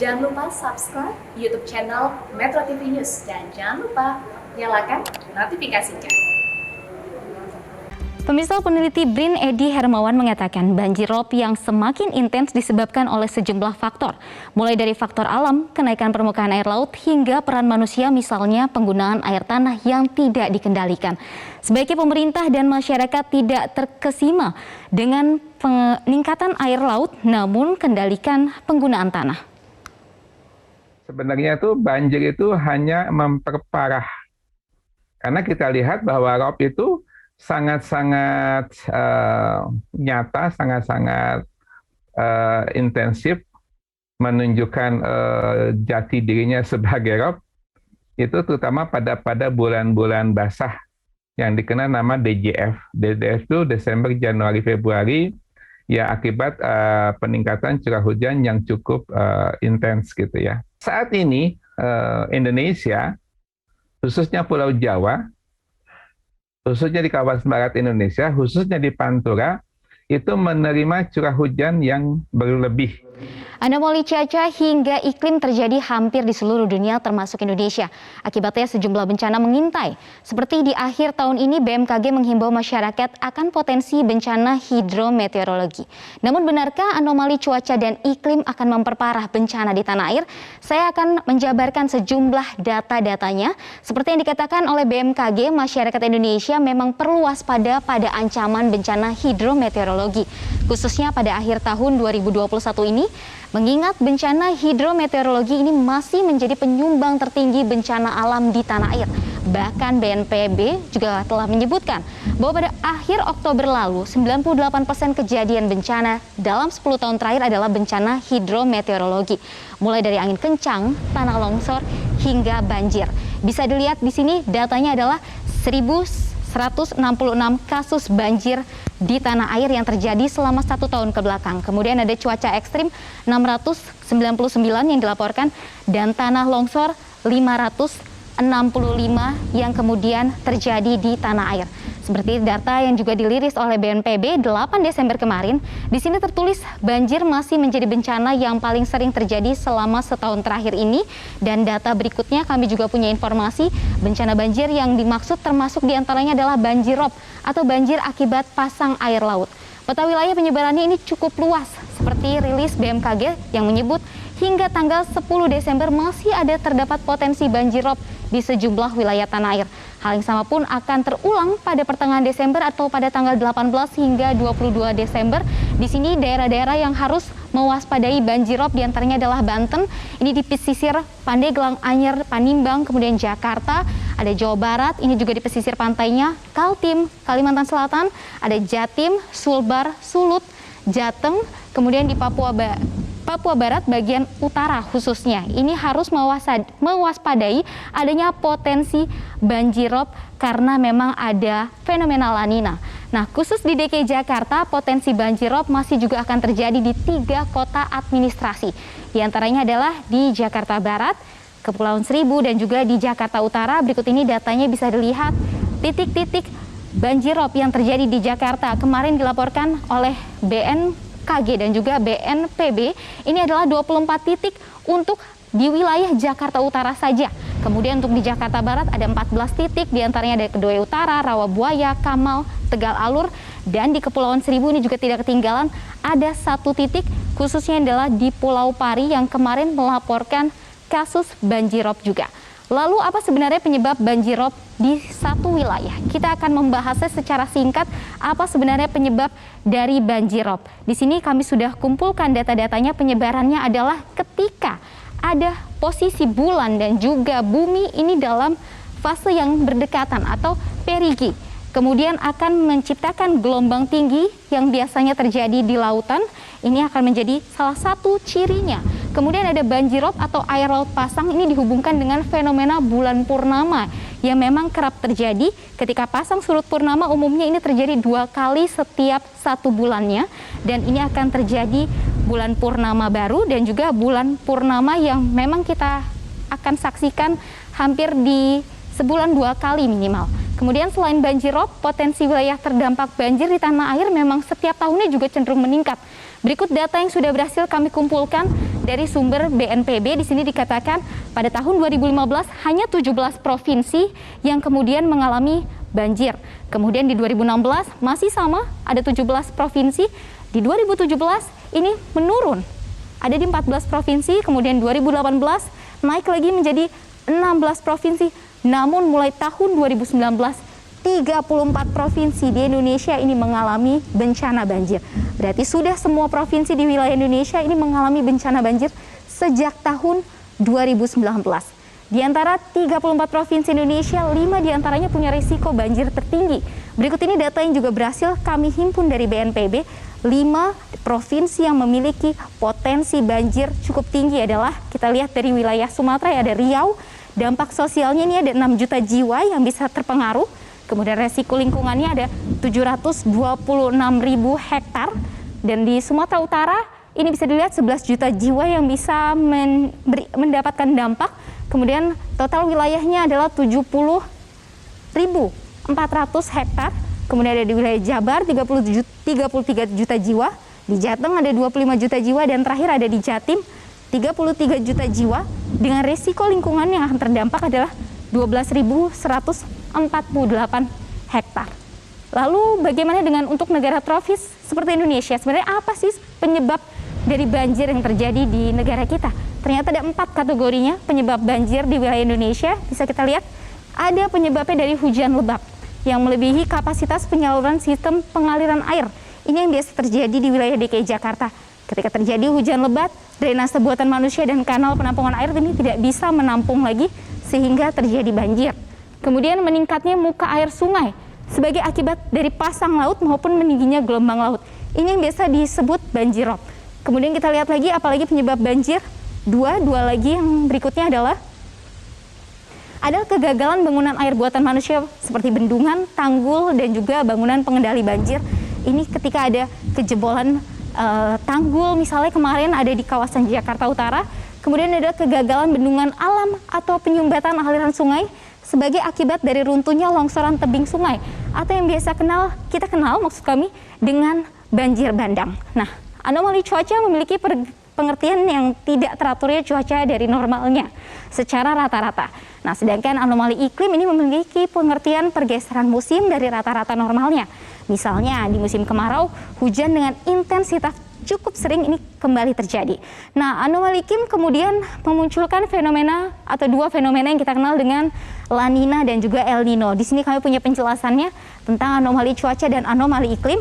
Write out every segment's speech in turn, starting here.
Jangan lupa subscribe YouTube channel Metro TV News dan jangan lupa nyalakan notifikasinya. Pemirsa, peneliti BRIN Edi Hermawan mengatakan banjir rob yang semakin intens disebabkan oleh sejumlah faktor, mulai dari faktor alam, kenaikan permukaan air laut, hingga peran manusia, misalnya penggunaan air tanah yang tidak dikendalikan. Sebaiknya pemerintah dan masyarakat tidak terkesima dengan peningkatan air laut, namun kendalikan penggunaan tanah. Sebenarnya itu banjir itu hanya memperparah, karena kita lihat bahwa rob itu sangat-sangat nyata, sangat-sangat intensif menunjukkan jati dirinya sebagai rob, itu terutama pada bulan-bulan basah yang dikenal nama DJF. DJF itu Desember, Januari, Februari, ya akibat peningkatan curah hujan yang cukup intens gitu ya. Saat ini Indonesia, khususnya Pulau Jawa, khususnya di kawasan barat Indonesia, khususnya di Pantura, itu menerima curah hujan yang berlebih. Anomali cuaca hingga iklim terjadi hampir di seluruh dunia termasuk Indonesia. Akibatnya sejumlah bencana mengintai. Seperti di akhir tahun ini BMKG menghimbau masyarakat akan potensi bencana hidrometeorologi. Namun benarkah anomali cuaca dan iklim akan memperparah bencana di tanah air? Saya akan menjabarkan sejumlah data-datanya. Seperti yang dikatakan oleh BMKG, masyarakat Indonesia memang perlu waspada pada ancaman bencana hidrometeorologi. Khususnya pada akhir tahun 2021 ini, mengingat bencana hidrometeorologi ini masih menjadi penyumbang tertinggi bencana alam di tanah air. Bahkan BNPB juga telah menyebutkan bahwa pada akhir Oktober lalu 98% kejadian bencana dalam 10 tahun terakhir adalah bencana hidrometeorologi. Mulai dari angin kencang, tanah longsor, hingga banjir. Bisa dilihat di sini datanya adalah 1.166 kasus banjir di tanah air yang terjadi selama 1 tahun ke belakang. Kemudian ada cuaca ekstrim 699 yang dilaporkan dan tanah longsor 565 yang kemudian terjadi di tanah air. Seperti data yang juga dirilis oleh BNPB 8 Desember kemarin, di sini tertulis banjir masih menjadi bencana yang paling sering terjadi selama setahun terakhir ini. Dan data berikutnya kami juga punya informasi bencana banjir yang dimaksud termasuk diantaranya adalah banjir rob atau banjir akibat pasang air laut. Peta wilayah penyebarannya ini cukup luas, seperti rilis BMKG yang menyebut hingga tanggal 10 Desember masih ada terdapat potensi banjir rob di sejumlah wilayah tanah air. Hal yang sama pun akan terulang pada pertengahan Desember atau pada tanggal 18 hingga 22 Desember. Di sini daerah-daerah yang harus mewaspadai banjir rob diantaranya adalah Banten, ini di pesisir Pandeglang, Anyer, Panimbang, kemudian Jakarta, ada Jawa Barat, ini juga di pesisir pantainya, Kaltim, Kalimantan Selatan, ada Jatim, Sulbar, Sulut, Jateng, kemudian di Papua Barat bagian utara khususnya. Ini harus mewaspadai adanya potensi banjir rob karena memang ada fenomena La Nina. Nah, khusus di DKI Jakarta, potensi banjir rob masih juga akan terjadi di 3 kota administrasi. Di antaranya adalah di Jakarta Barat, Kepulauan Seribu, dan juga di Jakarta Utara. Berikut ini datanya bisa dilihat titik-titik banjir rob yang terjadi di Jakarta. Kemarin dilaporkan oleh BMKG dan juga BNPB, ini adalah 24 titik untuk di wilayah Jakarta Utara saja. Kemudian untuk di Jakarta Barat ada 14 titik, diantaranya ada Kedoya Utara, Rawabuaya, Kamal, Tegal Alur, dan di Kepulauan Seribu ini juga tidak ketinggalan ada 1 titik, khususnya adalah di Pulau Pari yang kemarin melaporkan kasus banjir rob juga. Lalu apa sebenarnya penyebab banjir rob di satu wilayah? Kita akan membahasnya secara singkat apa sebenarnya penyebab dari banjir rob. Di sini kami sudah kumpulkan data-datanya. Penyebarannya adalah ketika ada posisi bulan dan juga bumi ini dalam fase yang berdekatan atau perigi. Kemudian akan menciptakan gelombang tinggi yang biasanya terjadi di lautan. Ini akan menjadi salah satu cirinya. Kemudian ada banjir rob atau air laut pasang, ini dihubungkan dengan fenomena bulan purnama yang memang kerap terjadi ketika pasang surut purnama. Umumnya ini terjadi 2 kali setiap 1 bulannya, dan ini akan terjadi bulan purnama baru dan juga bulan purnama yang memang kita akan saksikan hampir di sebulan 2 kali minimal. Kemudian selain banjir rob, potensi wilayah terdampak banjir di tanah air memang setiap tahunnya juga cenderung meningkat. Berikut data yang sudah berhasil kami kumpulkan dari sumber BNPB di sini dikatakan pada tahun 2015 hanya 17 provinsi yang kemudian mengalami banjir. Kemudian di 2016 masih sama, ada 17 provinsi. Di 2017 ini menurun, ada di 14 provinsi. Kemudian 2018 naik lagi menjadi 16 provinsi. Namun mulai tahun 2019 34 provinsi di Indonesia ini mengalami bencana banjir. Berarti sudah semua provinsi di wilayah Indonesia ini mengalami bencana banjir sejak tahun 2019. Di antara 34 provinsi Indonesia, 5 diantaranya punya risiko banjir tertinggi. Berikut ini data yang juga berhasil kami himpun dari BNPB. 5 provinsi yang memiliki potensi banjir cukup tinggi adalah, kita lihat dari wilayah Sumatera, ada Riau. Dampak sosialnya ini ada 6 juta jiwa yang bisa terpengaruh. Kemudian resiko lingkungannya ada 726.000 hektar. Dan di Sumatera Utara ini bisa dilihat 11 juta jiwa yang bisa mendapatkan dampak. Kemudian total wilayahnya adalah 70.400 hektar. Kemudian ada di wilayah Jabar 33 juta jiwa. Di Jateng ada 25 juta jiwa. Dan terakhir ada di Jatim 33 juta jiwa. Dengan resiko lingkungan yang akan terdampak adalah 12.148 hektar. Lalu bagaimana dengan untuk negara tropis seperti Indonesia? Sebenarnya apa sih penyebab dari banjir yang terjadi di negara kita? Ternyata ada 4 kategorinya penyebab banjir di wilayah Indonesia. Bisa kita lihat, ada penyebabnya dari hujan lebat yang melebihi kapasitas penyaluran sistem pengaliran air. Ini yang biasa terjadi di wilayah DKI Jakarta. Ketika terjadi hujan lebat, drainase buatan manusia dan kanal penampungan air ini tidak bisa menampung lagi sehingga terjadi banjir. Kemudian meningkatnya muka air sungai sebagai akibat dari pasang laut maupun meningginya gelombang laut. Ini yang biasa disebut banjirop. Kemudian kita lihat lagi apalagi penyebab banjir. Dua lagi yang berikutnya adalah kegagalan bangunan air buatan manusia seperti bendungan, tanggul, dan juga bangunan pengendali banjir. Ini ketika ada kejebolan tanggul, misalnya kemarin ada di kawasan Jakarta Utara. Kemudian ada kegagalan bendungan alam atau penyumbatan aliran sungai sebagai akibat dari runtuhnya longsoran tebing sungai atau yang biasa kita kenal maksud kami dengan banjir bandang. Nah, anomali cuaca memiliki pengertian yang tidak teraturnya cuaca dari normalnya secara rata-rata. Nah, sedangkan anomali iklim ini memiliki pengertian pergeseran musim dari rata-rata normalnya. Misalnya di musim kemarau, hujan dengan intensitas cukup sering ini kembali terjadi. Nah, anomali iklim kemudian memunculkan fenomena atau 2 fenomena yang kita kenal dengan La Nina dan juga El Nino. Di sini kami punya penjelasannya tentang anomali cuaca dan anomali iklim.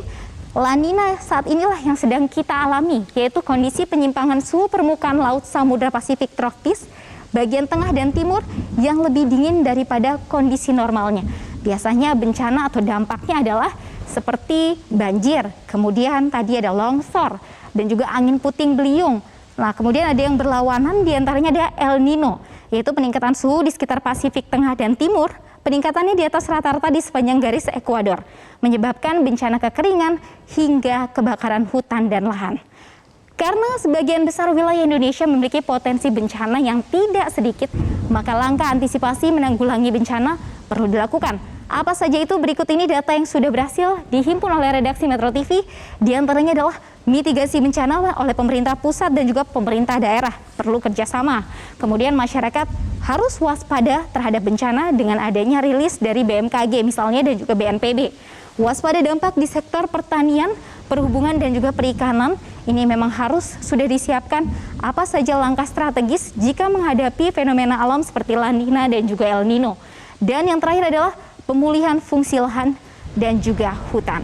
La Nina saat inilah yang sedang kita alami, yaitu kondisi penyimpangan suhu permukaan laut Samudra Pasifik tropis bagian tengah dan timur yang lebih dingin daripada kondisi normalnya. Biasanya bencana atau dampaknya adalah seperti banjir, kemudian tadi ada longsor, dan juga angin puting beliung. Nah, kemudian ada yang berlawanan, diantaranya ada El Nino, yaitu peningkatan suhu di sekitar Pasifik Tengah dan Timur, peningkatannya di atas rata-rata di sepanjang garis ekuador, menyebabkan bencana kekeringan hingga kebakaran hutan dan lahan. Karena sebagian besar wilayah Indonesia memiliki potensi bencana yang tidak sedikit, maka langkah antisipasi menanggulangi bencana perlu dilakukan. Apa saja itu? Berikut ini data yang sudah berhasil dihimpun oleh redaksi Metro TV. Di antaranya adalah mitigasi bencana oleh pemerintah pusat dan juga pemerintah daerah. Perlu kerjasama. Kemudian masyarakat harus waspada terhadap bencana dengan adanya rilis dari BMKG misalnya dan juga BNPB. Waspada dampak di sektor pertanian, perhubungan dan juga perikanan. Ini memang harus sudah disiapkan apa saja langkah strategis jika menghadapi fenomena alam seperti La Nina dan juga El Nino. Dan yang terakhir adalah pemulihan fungsi lahan dan juga hutan.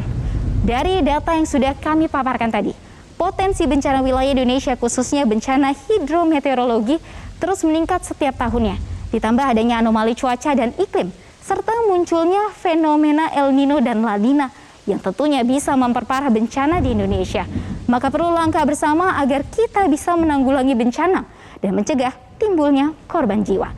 Dari data yang sudah kami paparkan tadi, potensi bencana wilayah Indonesia khususnya bencana hidrometeorologi terus meningkat setiap tahunnya. Ditambah adanya anomali cuaca dan iklim, serta munculnya fenomena El Nino dan La Nina yang tentunya bisa memperparah bencana di Indonesia. Maka perlu langkah bersama agar kita bisa menanggulangi bencana dan mencegah timbulnya korban jiwa.